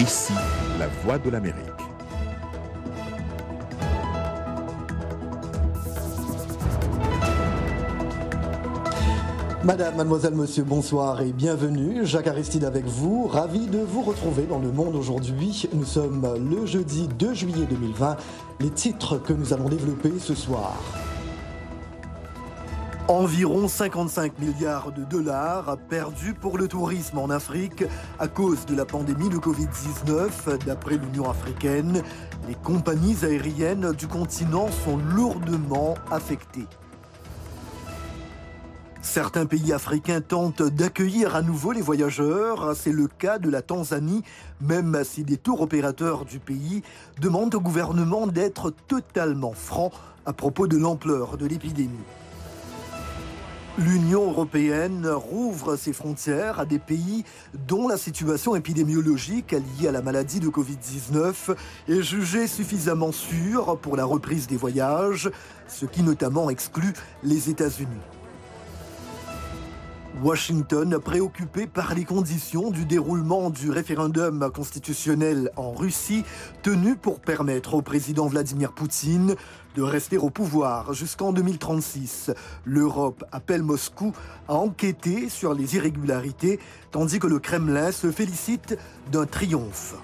Ici, la voix de l'Amérique. Madame, mademoiselle, monsieur, bonsoir et bienvenue. Jacques Aristide avec vous, ravi de vous retrouver dans Le Monde aujourd'hui. Nous sommes le jeudi 2 juillet 2020. Les titres que nous allons développer ce soir. Environ 55 milliards de dollars perdus pour le tourisme en Afrique à cause de la pandémie de Covid-19. D'après l'Union africaine, les compagnies aériennes du continent sont lourdement affectées. Certains pays africains tentent d'accueillir à nouveau les voyageurs. C'est le cas de la Tanzanie, même si des tours opérateurs du pays demandent au gouvernement d'être totalement franc à propos de l'ampleur de l'épidémie. L'Union européenne rouvre ses frontières à des pays dont la situation épidémiologique liée à la maladie de Covid-19 est jugée suffisamment sûre pour la reprise des voyages, ce qui notamment exclut les États-Unis. Washington, préoccupé par les conditions du déroulement du référendum constitutionnel en Russie, tenu pour permettre au président Vladimir Poutine de rester au pouvoir jusqu'en 2036. L'Europe appelle Moscou à enquêter sur les irrégularités, tandis que le Kremlin se félicite d'un triomphe.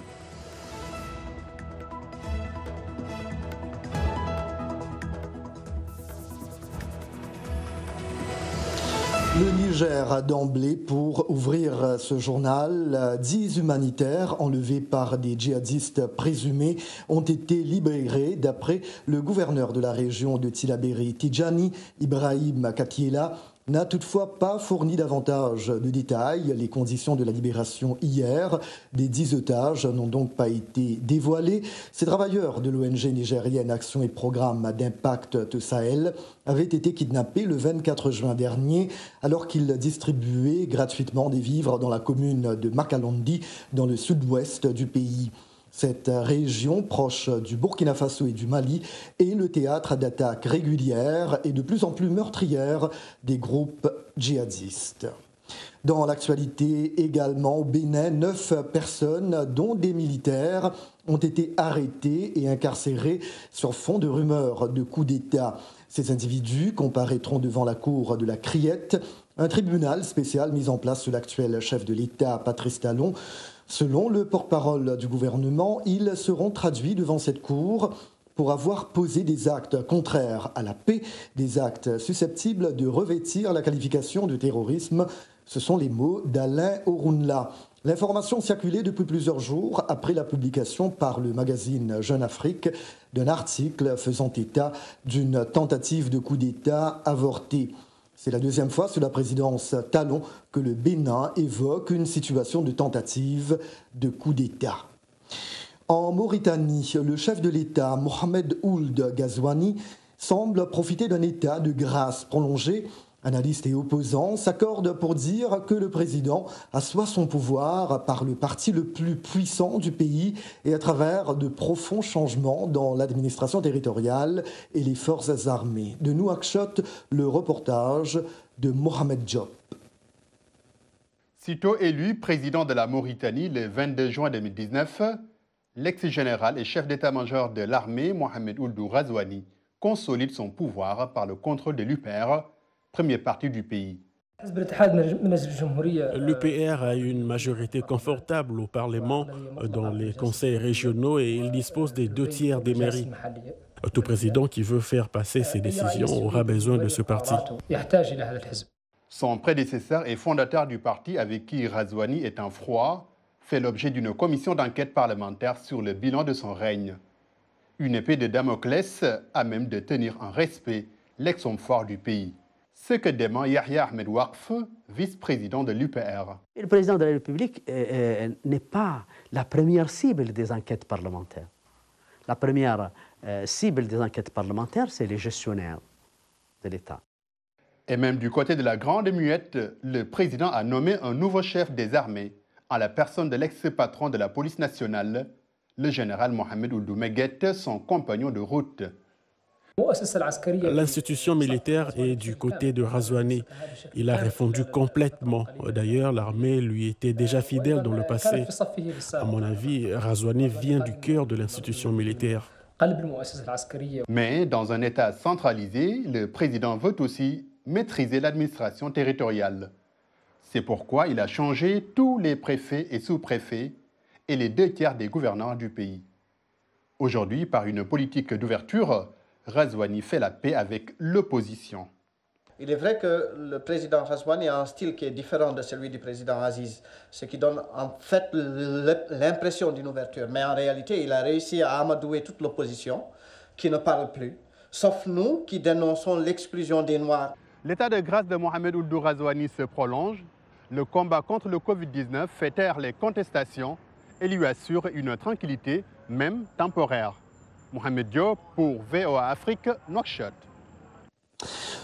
Le Niger d'emblée pour ouvrir ce journal. 10 humanitaires enlevés par des djihadistes présumés ont été libérés d'après le gouverneur de la région de Tillabéri, Tidjani Ibrahim Katiela, n'a toutefois pas fourni davantage de détails. Les conditions de la libération hier des 10 otages n'ont donc pas été dévoilées. Ces travailleurs de l'ONG nigérienne Action et Programme d'Impact de Sahel avaient été kidnappés le 24 juin dernier alors qu'ils distribuaient gratuitement des vivres dans la commune de Makalondi, dans le sud-ouest du pays. Cette région, proche du Burkina Faso et du Mali, est le théâtre d'attaques régulières et de plus en plus meurtrières des groupes djihadistes. Dans l'actualité également, au Bénin, 9 personnes, dont des militaires, ont été arrêtées et incarcérées sur fond de rumeurs de coup d'État. Ces individus comparaîtront devant la cour de la Criette, un tribunal spécial mis en place sous l'actuel chef de l'État, Patrice Talon. Selon le porte-parole du gouvernement, ils seront traduits devant cette cour pour avoir posé des actes contraires à la paix, des actes susceptibles de revêtir la qualification de terrorisme. Ce sont les mots d'Alain Orunla. L'information circulait depuis plusieurs jours après la publication par le magazine Jeune Afrique d'un article faisant état d'une tentative de coup d'État avortée. C'est la deuxième fois sous la présidence Talon que le Bénin évoque une situation de tentative de coup d'État. En Mauritanie, le chef de l'État, Mohamed Ould Ghazouani, semble profiter d'un état de grâce prolongé. Analystes et opposants s'accordent pour dire que le président assoit son pouvoir par le parti le plus puissant du pays et à travers de profonds changements dans l'administration territoriale et les forces armées. De Nouakchott, le reportage de Mohamed Diop. Sitôt élu président de la Mauritanie le 22 juin 2019, l'ex-général et chef d'état-major de l'armée, Mohamed Ould Ghazouani, consolide son pouvoir par le contrôle de l'UPR, premier parti du pays. L'UPR a une majorité confortable au Parlement, dans les conseils régionaux et il dispose des 2/3 des mairies. Tout président qui veut faire passer ses décisions aura besoin de ce parti. Son prédécesseur et fondateur du parti avec qui Ghazouani est en froid fait l'objet d'une commission d'enquête parlementaire sur le bilan de son règne. Une épée de Damoclès à même de tenir en respect l'ex-homme fort du pays. Ce que dément Yahya Ahmed Waqf, vice-président de l'UPR. Le président de la République n'est pas la première cible des enquêtes parlementaires. La première cible des enquêtes parlementaires, c'est les gestionnaires de l'État. Et même du côté de la Grande Muette, le président a nommé un nouveau chef des armées, en la personne de l'ex-patron de la police nationale, le général Mohamed Ould Meguet, son compagnon de route. L'institution militaire est du côté de Razouani. Il a répondu complètement. D'ailleurs, l'armée lui était déjà fidèle dans le passé. À mon avis, Razouani vient du cœur de l'institution militaire. Mais dans un État centralisé, le président veut aussi maîtriser l'administration territoriale. C'est pourquoi il a changé tous les préfets et sous-préfets et les 2 tiers des gouverneurs du pays. Aujourd'hui, par une politique d'ouverture, Razouani fait la paix avec l'opposition. Il est vrai que le président Razouani a un style qui est différent de celui du président Aziz, ce qui donne en fait l'impression d'une ouverture. Mais en réalité, il a réussi à amadouer toute l'opposition qui ne parle plus, sauf nous qui dénonçons l'exclusion des Noirs. L'état de grâce de Mohamed Ould Razouani se prolonge. Le combat contre le Covid-19 fait taire les contestations et lui assure une tranquillité, même temporaire. Mohamed Diop pour VOA Afrique, Nouakchott.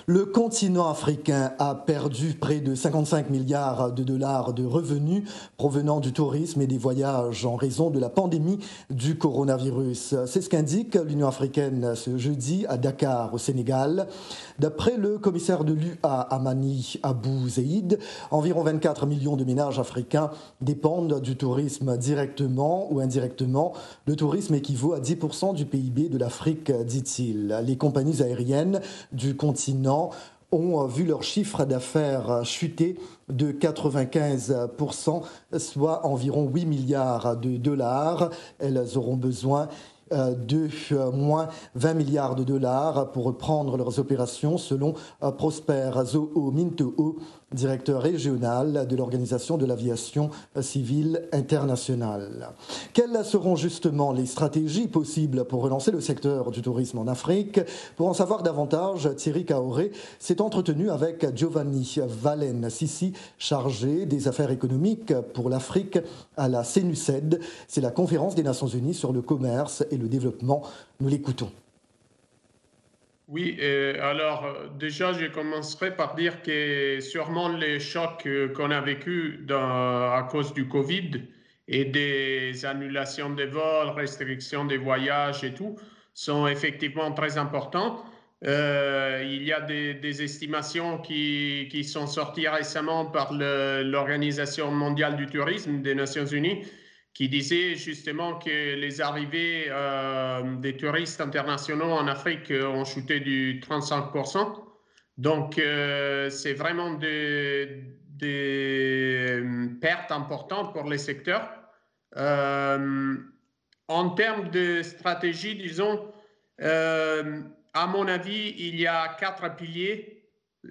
Le continent africain a perdu près de 55 milliards de dollars de revenus provenant du tourisme et des voyages en raison de la pandémie du coronavirus. C'est ce qu'indique l'Union africaine ce jeudi à Dakar, au Sénégal. D'après le commissaire de l'UA, Amani Abou Zeid, environ 24 millions de ménages africains dépendent du tourisme directement ou indirectement. Le tourisme équivaut à 10% du PIB de l'Afrique, dit-il. Les compagnies aériennes du continent ont vu leur chiffre d'affaires chuter de 95%, soit environ 8 milliards de dollars. Elles auront besoin de moins 20 milliards de dollars pour reprendre leurs opérations, selon Prosper Zoho Mintoho, directeur régional de l'Organisation de l'aviation civile internationale. Quelles seront justement les stratégies possibles pour relancer le secteur du tourisme en Afrique? Pour en savoir davantage, Thierry Kaoré s'est entretenu avec Giovanni Valen Sissi, chargé des affaires économiques pour l'Afrique à la CNUSED. C'est la conférence des Nations Unies sur le commerce et le développement. Nous l'écoutons. Oui, alors déjà je commencerai par dire que sûrement les chocs qu'on a vécus à cause du Covid et des annulations des vols, restrictions des voyages et tout sont effectivement très importants. Il y a des estimations qui sont sorties récemment par l'Organisation mondiale du tourisme des Nations Unies qui disait justement que les arrivées des touristes internationaux en Afrique ont chuté du 35%. Donc, c'est vraiment des pertes importantes pour les secteurs. En termes de stratégie, disons, à mon avis, il y a 4 piliers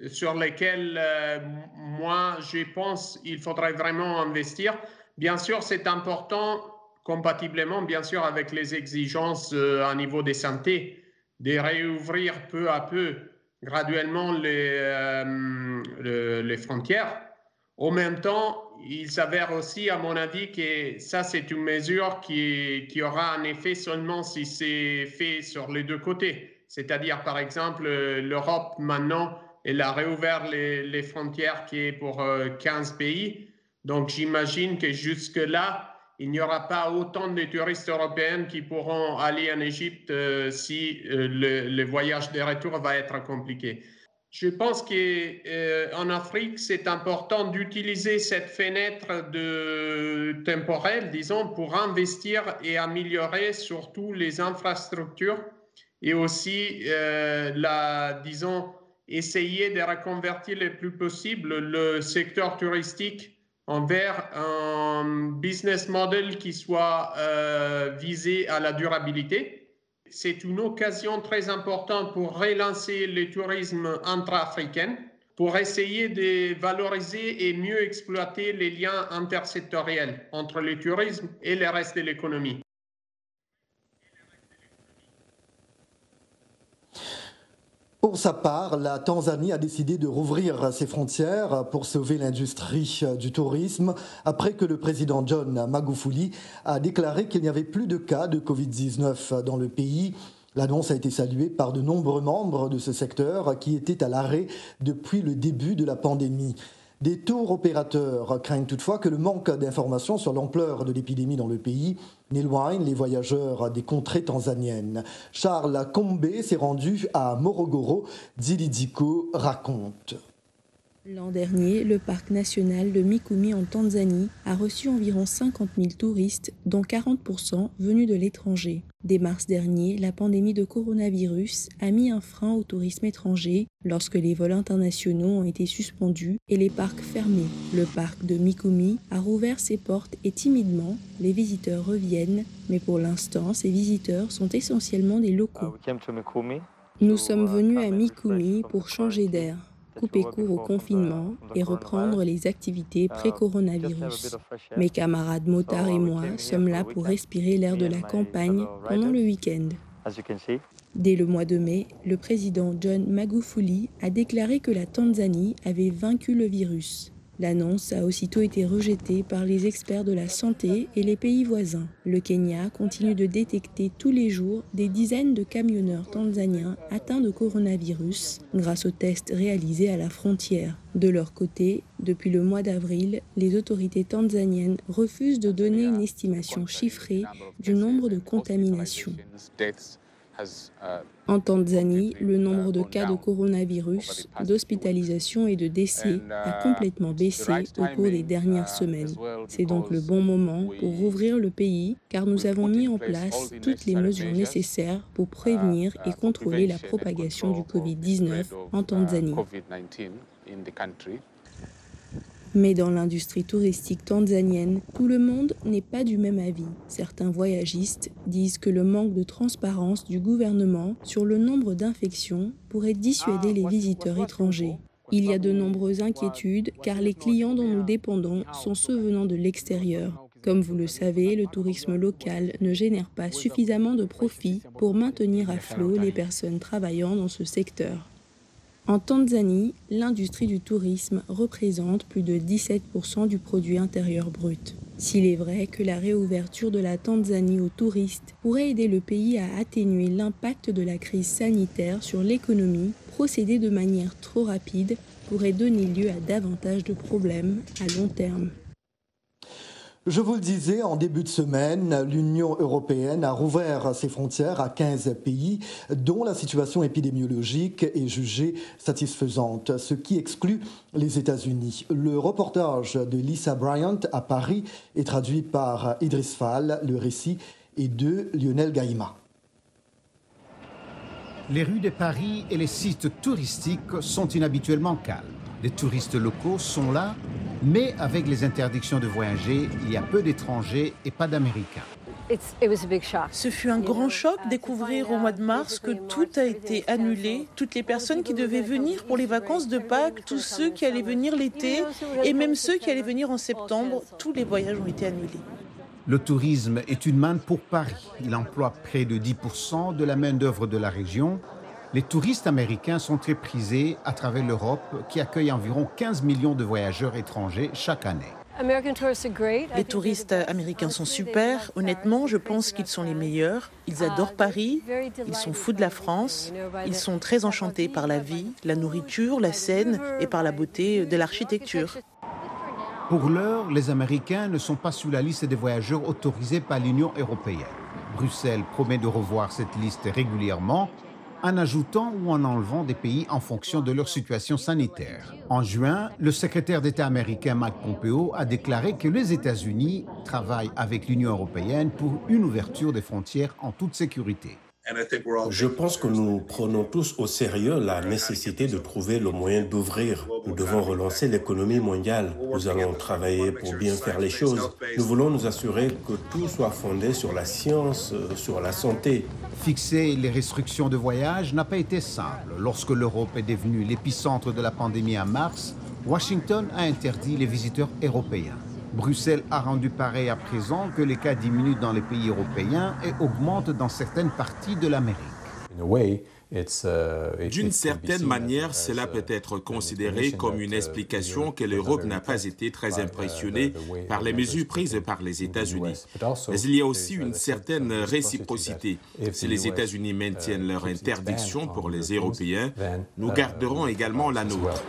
sur lesquels moi, je pense qu'il faudrait vraiment investir. Bien sûr, c'est important, compatiblement, bien sûr, avec les exigences à niveau de santé, de réouvrir peu à peu, graduellement, les frontières. En même temps, il s'avère aussi, à mon avis, que ça, c'est une mesure qui aura un effet seulement si c'est fait sur les 2 côtés. C'est-à-dire, par exemple, l'Europe, maintenant, elle a réouvert les frontières qui est pour 15 pays. Donc, j'imagine que jusque-là, il n'y aura pas autant de touristes européens qui pourront aller en Égypte si le voyage de retour va être compliqué. Je pense qu'en Afrique, c'est important d'utiliser cette fenêtre temporelle, disons, pour investir et améliorer surtout les infrastructures et aussi, disons, essayer de reconvertir le plus possible le secteur touristique envers un business model qui soit visé à la durabilité. C'est une occasion très importante pour relancer le tourisme intra-africain, pour essayer de valoriser et mieux exploiter les liens intersectoriels entre le tourisme et le reste de l'économie. Pour sa part, la Tanzanie a décidé de rouvrir ses frontières pour sauver l'industrie du tourisme après que le président John Magufuli a déclaré qu'il n'y avait plus de cas de Covid-19 dans le pays. L'annonce a été saluée par de nombreux membres de ce secteur qui étaient à l'arrêt depuis le début de la pandémie. Des tours opérateurs craignent toutefois que le manque d'informations sur l'ampleur de l'épidémie dans le pays n'éloigne les voyageurs des contrées tanzaniennes. Charles Kombe s'est rendu à Morogoro. Dilidiko raconte. L'an dernier, le parc national de Mikumi en Tanzanie a reçu environ 50 000 touristes, dont 40% venus de l'étranger. Dès mars dernier, la pandémie de coronavirus a mis un frein au tourisme étranger lorsque les vols internationaux ont été suspendus et les parcs fermés. Le parc de Mikumi a rouvert ses portes et timidement, les visiteurs reviennent, mais pour l'instant, ces visiteurs sont essentiellement des locaux. Nous sommes venus à Mikumi pour changer d'air, couper court au confinement et reprendre les activités pré-coronavirus. Mes camarades motards et moi sommes là pour respirer l'air de la campagne pendant le week-end. Dès le mois de mai, le président John Magufuli a déclaré que la Tanzanie avait vaincu le virus. L'annonce a aussitôt été rejetée par les experts de la santé et les pays voisins. Le Kenya continue de détecter tous les jours des dizaines de camionneurs tanzaniens atteints de coronavirus grâce aux tests réalisés à la frontière. De leur côté, depuis le mois d'avril, les autorités tanzaniennes refusent de donner une estimation chiffrée du nombre de contaminations. En Tanzanie, le nombre de cas de coronavirus, d'hospitalisation et de décès a complètement baissé au cours des dernières semaines. C'est donc le bon moment pour rouvrir le pays car nous avons mis en place toutes les mesures nécessaires pour prévenir et contrôler la propagation du Covid-19 en Tanzanie. Mais dans l'industrie touristique tanzanienne, tout le monde n'est pas du même avis. Certains voyagistes disent que le manque de transparence du gouvernement sur le nombre d'infections pourrait dissuader les visiteurs étrangers. Il y a de nombreuses inquiétudes car les clients dont nous dépendons sont ceux venant de l'extérieur. Comme vous le savez, le tourisme local ne génère pas suffisamment de profits pour maintenir à flot les personnes travaillant dans ce secteur. En Tanzanie, l'industrie du tourisme représente plus de 17% du produit intérieur brut. S'il est vrai que la réouverture de la Tanzanie aux touristes pourrait aider le pays à atténuer l'impact de la crise sanitaire sur l'économie, procéder de manière trop rapide pourrait donner lieu à davantage de problèmes à long terme. Je vous le disais, en début de semaine, l'Union européenne a rouvert ses frontières à 15 pays dont la situation épidémiologique est jugée satisfaisante, ce qui exclut les États-Unis. Le reportage de Lisa Bryant à Paris est traduit par Idriss Fall. Le récit est de Lionel Gaïma. Les rues de Paris et les sites touristiques sont inhabituellement calmes. Les touristes locaux sont là, mais avec les interdictions de voyager, il y a peu d'étrangers et pas d'Américains. Ce fut un grand choc découvrir au mois de mars que tout a été annulé. Toutes les personnes qui devaient venir pour les vacances de Pâques, tous ceux qui allaient venir l'été et même ceux qui allaient venir en septembre, tous les voyages ont été annulés. Le tourisme est une manne pour Paris. Il emploie près de 10% de la main-d'œuvre de la région. Les touristes américains sont très prisés à travers l'Europe, qui accueille environ 15 millions de voyageurs étrangers chaque année. Les touristes américains sont super. Honnêtement, je pense qu'ils sont les meilleurs. Ils adorent Paris, ils sont fous de la France, ils sont très enchantés par la vie, la nourriture, la scène et par la beauté de l'architecture. Pour l'heure, les Américains ne sont pas sous la liste des voyageurs autorisés par l'Union européenne. Bruxelles promet de revoir cette liste régulièrement, en ajoutant ou en enlevant des pays en fonction de leur situation sanitaire. En juin, le secrétaire d'État américain Mike Pompeo a déclaré que les États-Unis travaillent avec l'Union européenne pour une ouverture des frontières en toute sécurité. Je pense que nous prenons tous au sérieux la nécessité de trouver le moyen d'ouvrir. Nous devons relancer l'économie mondiale. Nous allons travailler pour bien faire les choses. Nous voulons nous assurer que tout soit fondé sur la science, sur la santé. Fixer les restrictions de voyage n'a pas été simple. Lorsque l'Europe est devenue l'épicentre de la pandémie en mars, Washington a interdit les visiteurs européens. Bruxelles a rendu pareil à présent que les cas diminuent dans les pays européens et augmentent dans certaines parties de l'Amérique. D'une certaine manière, cela peut être considéré comme une explication que l'Europe n'a pas été très impressionnée par les mesures prises par les États-Unis. Mais il y a aussi une certaine réciprocité. Si les États-Unis maintiennent leur interdiction pour les Européens, nous garderons également la nôtre.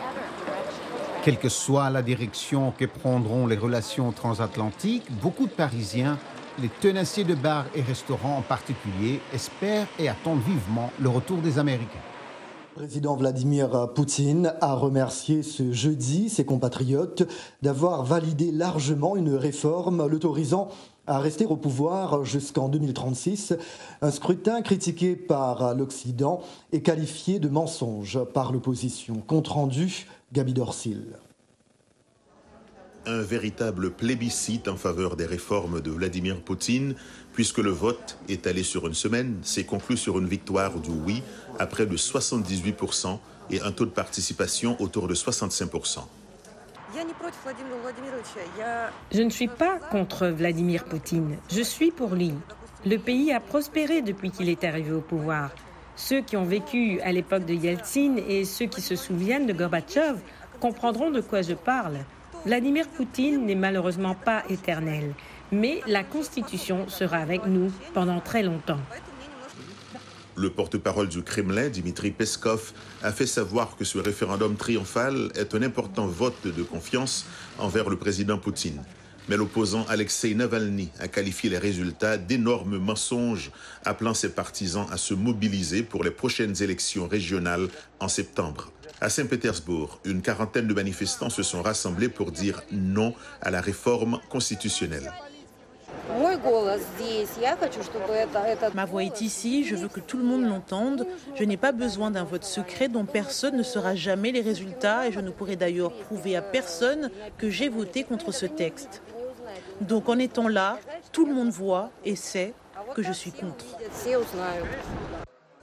Quelle que soit la direction que prendront les relations transatlantiques, beaucoup de Parisiens, les tenanciers de bars et restaurants en particulier, espèrent et attendent vivement le retour des Américains. Le président Vladimir Poutine a remercié ce jeudi ses compatriotes d'avoir validé largement une réforme l'autorisant à rester au pouvoir jusqu'en 2036, un scrutin critiqué par l'Occident et qualifié de mensonge par l'opposition. Compte rendu, Gabi Dorsil. Un véritable plébiscite en faveur des réformes de Vladimir Poutine, puisque le vote, étalé sur une semaine, s'est conclu sur une victoire du oui à près de 78% et un taux de participation autour de 65%. Je ne suis pas contre Vladimir Poutine, je suis pour lui. Le pays a prospéré depuis qu'il est arrivé au pouvoir. Ceux qui ont vécu à l'époque de Yeltsin et ceux qui se souviennent de Gorbatchev comprendront de quoi je parle. Vladimir Poutine n'est malheureusement pas éternel, mais la Constitution sera avec nous pendant très longtemps. Le porte-parole du Kremlin, Dmitri Peskov, a fait savoir que ce référendum triomphal est un important vote de confiance envers le président Poutine. Mais l'opposant Alexei Navalny a qualifié les résultats d'énormes mensonges, appelant ses partisans à se mobiliser pour les prochaines élections régionales en septembre. À Saint-Pétersbourg, une quarantaine de manifestants se sont rassemblés pour dire non à la réforme constitutionnelle. Ma voix est ici, je veux que tout le monde l'entende. Je n'ai pas besoin d'un vote secret dont personne ne saura jamais les résultats et je ne pourrai d'ailleurs prouver à personne que j'ai voté contre ce texte. Donc en étant là, tout le monde voit et sait que je suis contre.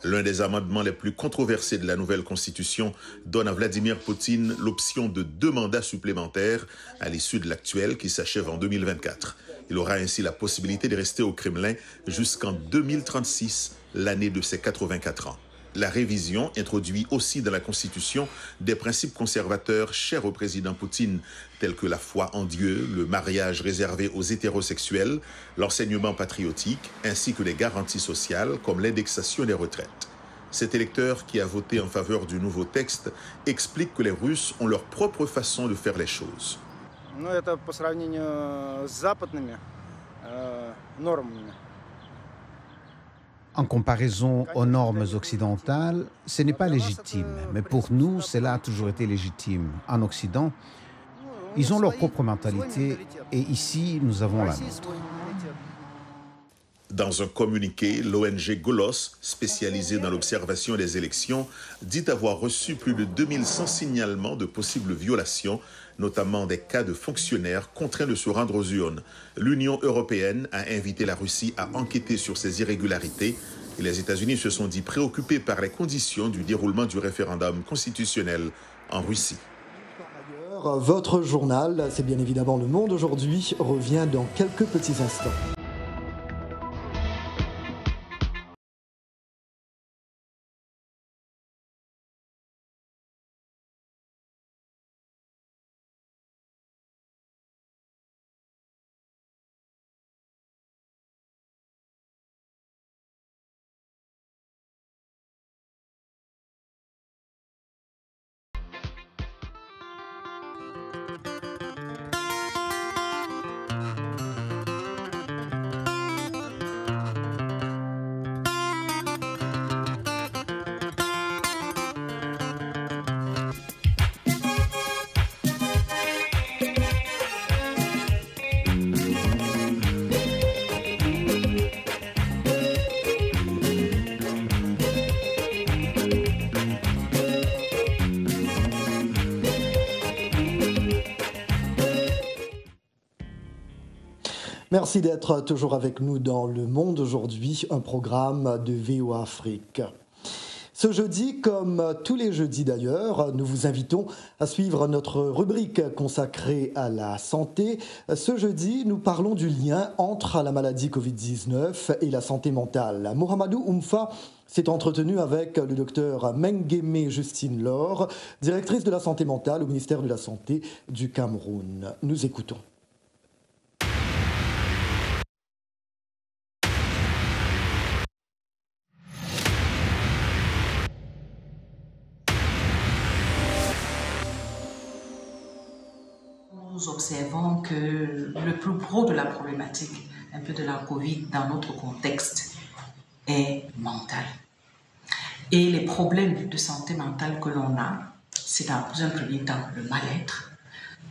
L'un des amendements les plus controversés de la nouvelle Constitution donne à Vladimir Poutine l'option de 2 mandats supplémentaires à l'issue de l'actuel qui s'achève en 2024. Il aura ainsi la possibilité de rester au Kremlin jusqu'en 2036, l'année de ses 84 ans. La révision introduit aussi dans la Constitution des principes conservateurs chers au président Poutine, tels que la foi en Dieu, le mariage réservé aux hétérosexuels, l'enseignement patriotique, ainsi que les garanties sociales comme l'indexation des retraites. Cet électeur qui a voté en faveur du nouveau texte explique que les Russes ont leur propre façon de faire les choses. En comparaison aux normes occidentales, ce n'est pas légitime. Mais pour nous, cela a toujours été légitime. En Occident, ils ont leur propre mentalité et ici, nous avons la nôtre. Dans un communiqué, l'ONG Golos, spécialisée dans l'observation des élections, dit avoir reçu plus de 2100 signalements de possibles violations, notamment des cas de fonctionnaires contraints de se rendre aux urnes. L'Union européenne a invité la Russie à enquêter sur ces irrégularités et les États-Unis se sont dit préoccupés par les conditions du déroulement du référendum constitutionnel en Russie. Votre journal, c'est bien évidemment Le Monde aujourd'hui, revient dans quelques petits instants. Merci d'être toujours avec nous dans Le Monde aujourd'hui, un programme de VOA Afrique. Ce jeudi, comme tous les jeudis d'ailleurs, nous vous invitons à suivre notre rubrique consacrée à la santé. Ce jeudi, nous parlons du lien entre la maladie Covid-19 et la santé mentale. Mohamedou Oumfa s'est entretenu avec le docteur Mengueme Justine Laure, directrice de la santé mentale au ministère de la Santé du Cameroun. Nous écoutons. nous observons que le plus gros de la problématique, un peu de la Covid dans notre contexte, est mental. Et les problèmes de santé mentale que l'on a, c'est dans un premier temps le mal-être,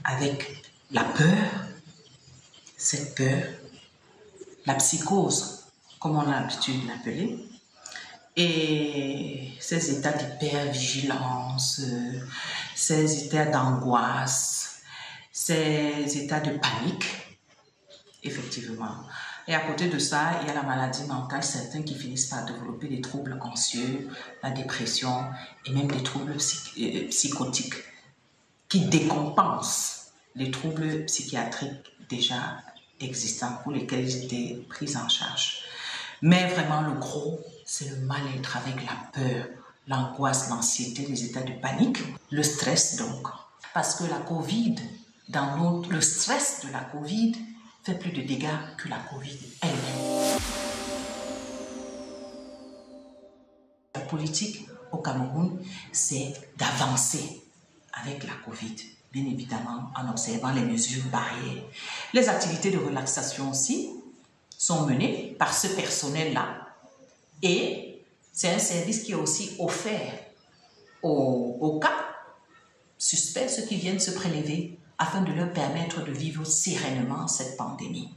avec la peur, cette peur, la psychose, comme on a l'habitude de l'appeler, et ces états d'hypervigilance, ces états d'angoisse, ces états de panique, effectivement. Et à côté de ça, il y a la maladie mentale, certains qui finissent par développer des troubles anxieux, la dépression et même des troubles psychotiques qui décompensent les troubles psychiatriques déjà existants pour lesquels ils étaient pris en charge. Mais vraiment, le gros, c'est le mal-être avec la peur, l'angoisse, l'anxiété, les états de panique, le stress donc. Parce que la Covid, le stress de la Covid fait plus de dégâts que la Covid elle-même. La politique au Cameroun, c'est d'avancer avec la Covid, bien évidemment en observant les mesures barrières. Les activités de relaxation aussi sont menées par ce personnel-là. Et c'est un service qui est aussi offert aux cas suspects, ceux qui viennent se prélever, afin de leur permettre de vivre sereinement cette pandémie.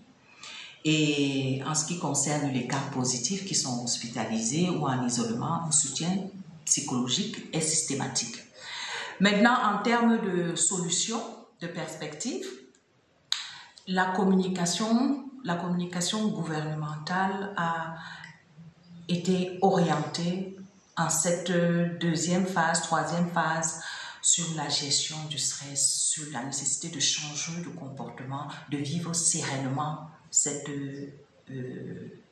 Et en ce qui concerne les cas positifs qui sont hospitalisés ou en isolement, un soutien psychologique est systématique. Maintenant, en termes de solutions, de perspectives, la communication gouvernementale a été orientée en cette deuxième phase, troisième phase, sur la gestion du stress, sur la nécessité de changer de comportement, de vivre sereinement cette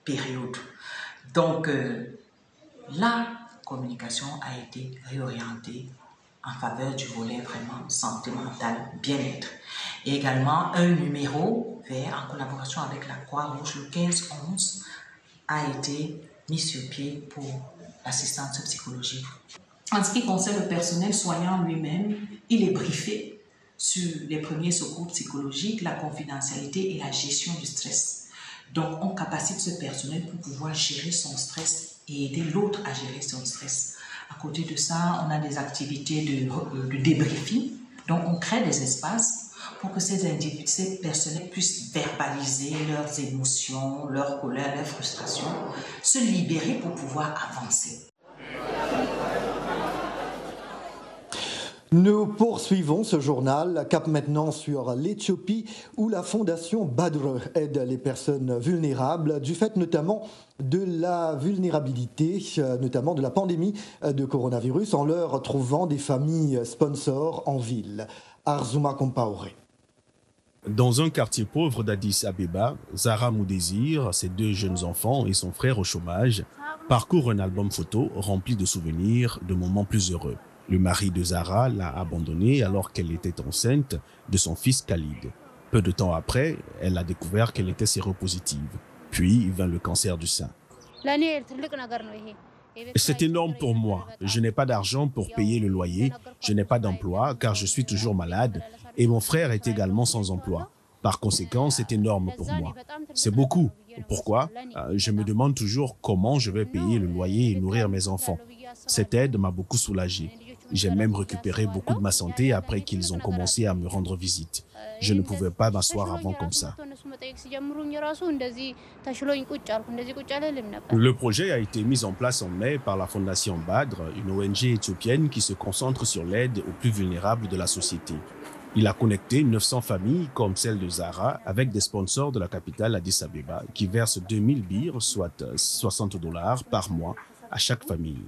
période. Donc, la communication a été réorientée en faveur du volet vraiment santé mentale, bien-être. Et également, un numéro vert en collaboration avec la Croix-Rouge, le 1511, a été mis sur pied pour l'assistance psychologique. En ce qui concerne le personnel soignant lui-même, il est briefé sur les premiers secours psychologiques, la confidentialité et la gestion du stress. Donc, on capacite ce personnel pour pouvoir gérer son stress et aider l'autre à gérer son stress. À côté de ça, on a des activités de débriefing. Donc, on crée des espaces pour que ces individus, ces personnels puissent verbaliser leurs émotions, leurs colères, leurs frustrations, se libérer pour pouvoir avancer. Nous poursuivons ce journal, cap maintenant sur l'Éthiopie, où la fondation Badr aide les personnes vulnérables, du fait notamment de la vulnérabilité, notamment de la pandémie de coronavirus, en leur trouvant des familles sponsors en ville. Arzouma Kompaoré. Dans un quartier pauvre d'Addis Abeba, Zahra Moudésir, ses 2 jeunes enfants et son frère au chômage parcourent un album photo rempli de souvenirs de moments plus heureux. Le mari de Zahra l'a abandonnée alors qu'elle était enceinte de son fils Khalid. Peu de temps après, elle a découvert qu'elle était séropositive. Puis vint le cancer du sein. C'est énorme pour moi. Je n'ai pas d'argent pour payer le loyer, je n'ai pas d'emploi car je suis toujours malade et mon frère est également sans emploi. Par conséquent, c'est énorme pour moi. C'est beaucoup. Pourquoi? Je me demande toujours comment je vais payer le loyer et nourrir mes enfants. Cette aide m'a beaucoup soulagé. J'ai même récupéré beaucoup de ma santé après qu'ils ont commencé à me rendre visite. Je ne pouvais pas m'asseoir avant comme ça. Le projet a été mis en place en mai par la fondation Badr, une ONG éthiopienne qui se concentre sur l'aide aux plus vulnérables de la société. Il a connecté 900 familles comme celle de Zahra avec des sponsors de la capitale Addis Abeba qui versent 2000 birrs, soit $60 par mois à chaque famille.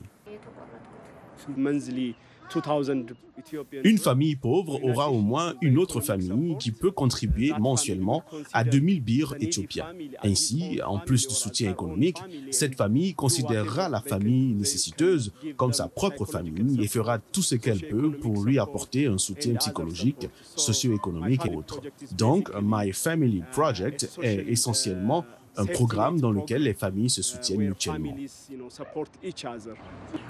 Une famille pauvre aura au moins une autre famille qui peut contribuer mensuellement à 2000 birrs éthiopiens. Ainsi, en plus du soutien économique, cette famille considérera la famille nécessiteuse comme sa propre famille et fera tout ce qu'elle peut pour lui apporter un soutien psychologique, socio-économique et autres. Donc, My Family Project est essentiellement un programme dans lequel les familles se soutiennent mutuellement.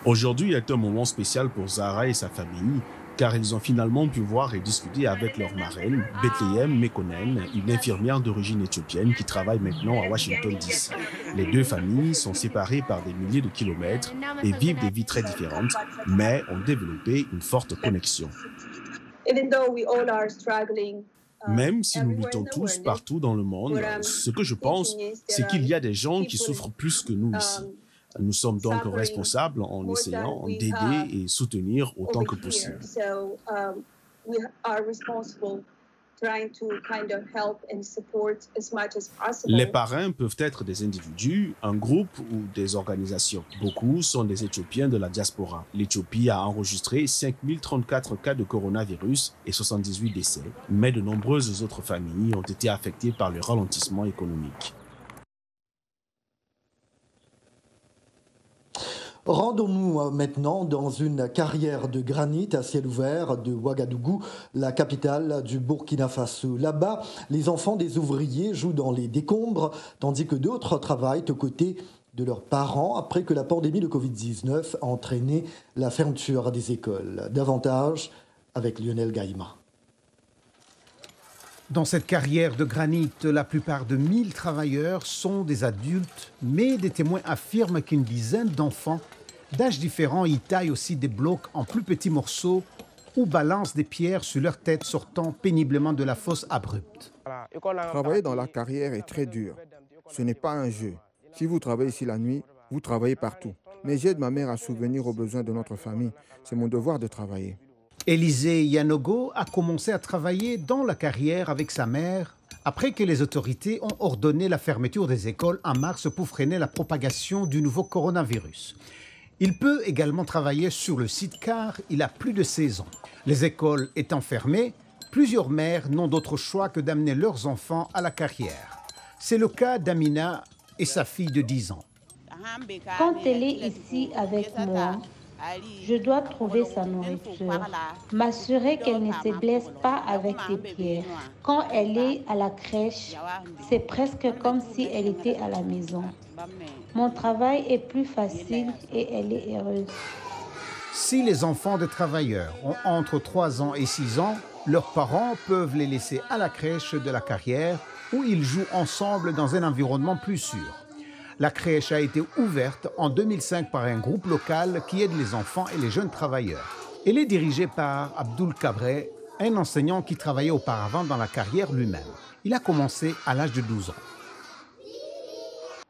Aujourd'hui est un moment spécial pour Zahra et sa famille car ils ont finalement pu voir et discuter avec leur marraine, Bethlehem Mekonnen, une infirmière d'origine éthiopienne qui travaille maintenant à Washington DC. Les deux familles sont séparées par des milliers de kilomètres et vivent des vies très différentes, mais ont développé une forte connexion. Même si nous luttons tous partout dans le monde, ce que je pense, c'est qu'il y a des gens qui souffrent plus que nous ici. Nous sommes donc responsables en essayant d'aider et soutenir autant que possible. Les parrains peuvent être des individus, un groupe ou des organisations. Beaucoup sont des Éthiopiens de la diaspora. L'Éthiopie a enregistré 5034 cas de coronavirus et 78 décès, mais de nombreuses autres familles ont été affectées par le ralentissement économique. Rendons-nous maintenant dans une carrière de granit à ciel ouvert de Ouagadougou, la capitale du Burkina Faso. Là-bas, les enfants des ouvriers jouent dans les décombres, tandis que d'autres travaillent aux côtés de leurs parents après que la pandémie de Covid-19 a entraîné la fermeture des écoles. Davantage avec Lionel Gaïma. Dans cette carrière de granit, la plupart de 1000 travailleurs sont des adultes, mais des témoins affirment qu'une dizaine d'enfants d'âges différents y taillent aussi des blocs en plus petits morceaux ou balancent des pierres sur leur tête sortant péniblement de la fosse abrupte. Travailler dans la carrière est très dur. Ce n'est pas un jeu. Si vous travaillez ici la nuit, vous travaillez partout. Mais j'aide ma mère à subvenir aux besoins de notre famille. C'est mon devoir de travailler. Élisée Yanogo a commencé à travailler dans la carrière avec sa mère après que les autorités ont ordonné la fermeture des écoles en mars pour freiner la propagation du nouveau coronavirus. Il peut également travailler sur le site car il a plus de 16 ans. Les écoles étant fermées, plusieurs mères n'ont d'autre choix que d'amener leurs enfants à la carrière. C'est le cas d'Amina et sa fille de 10 ans. Quand elle est ici avec moi, je dois trouver sa nourriture, m'assurer qu'elle ne se blesse pas avec des pierres. Quand elle est à la crèche, c'est presque comme si elle était à la maison. Mon travail est plus facile et elle est heureuse. Si les enfants de travailleurs ont entre 3 ans et 6 ans, leurs parents peuvent les laisser à la crèche de la carrière où ils jouent ensemble dans un environnement plus sûr. La crèche a été ouverte en 2005 par un groupe local qui aide les enfants et les jeunes travailleurs. Elle est dirigée par Abdoul Kabré, un enseignant qui travaillait auparavant dans la carrière lui-même. Il a commencé à l'âge de 12 ans.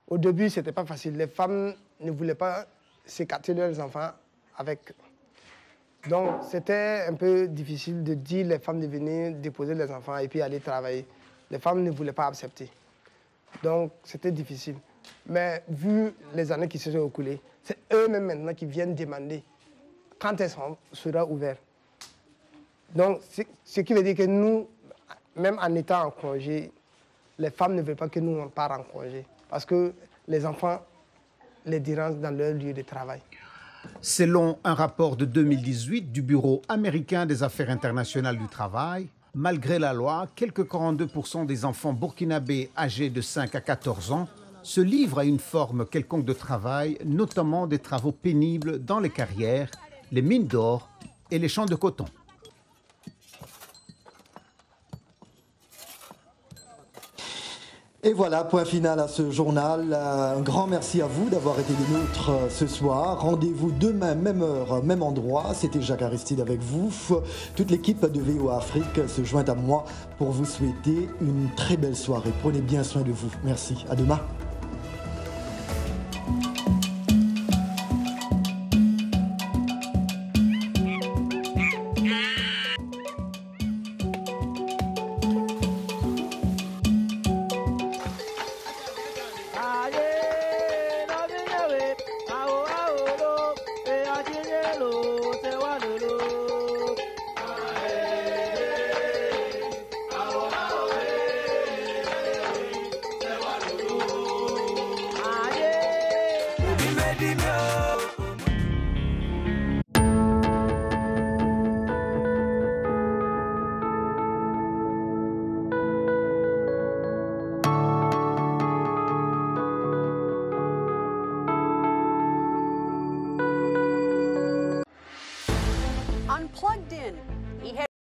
Au début, ce n'était pas facile. Les femmes ne voulaient pas s'écarter leurs enfants avec. Donc, c'était un peu difficile de dire les femmes de venir déposer les enfants et puis aller travailler. Les femmes ne voulaient pas accepter. Donc, c'était difficile. Mais vu les années qui se sont écoulées, c'est eux-mêmes maintenant qui viennent demander quand elles seront ouvertes. Donc, ce qui veut dire que nous, même en étant en congé, les femmes ne veulent pas que nous on parte en congé parce que les enfants les dérangent dans leur lieu de travail. Selon un rapport de 2018 du Bureau américain des affaires internationales du travail, malgré la loi, quelques 42% des enfants burkinabés âgés de 5 à 14 ans se livrent à une forme quelconque de travail, notamment des travaux pénibles dans les carrières, les mines d'or et les champs de coton. Et voilà, point final à ce journal. Un grand merci à vous d'avoir été des nôtres ce soir. Rendez-vous demain, même heure, même endroit. C'était Jacques Aristide avec vous. Toute l'équipe de VOA Afrique se joint à moi pour vous souhaiter une très belle soirée. Prenez bien soin de vous. Merci. À demain.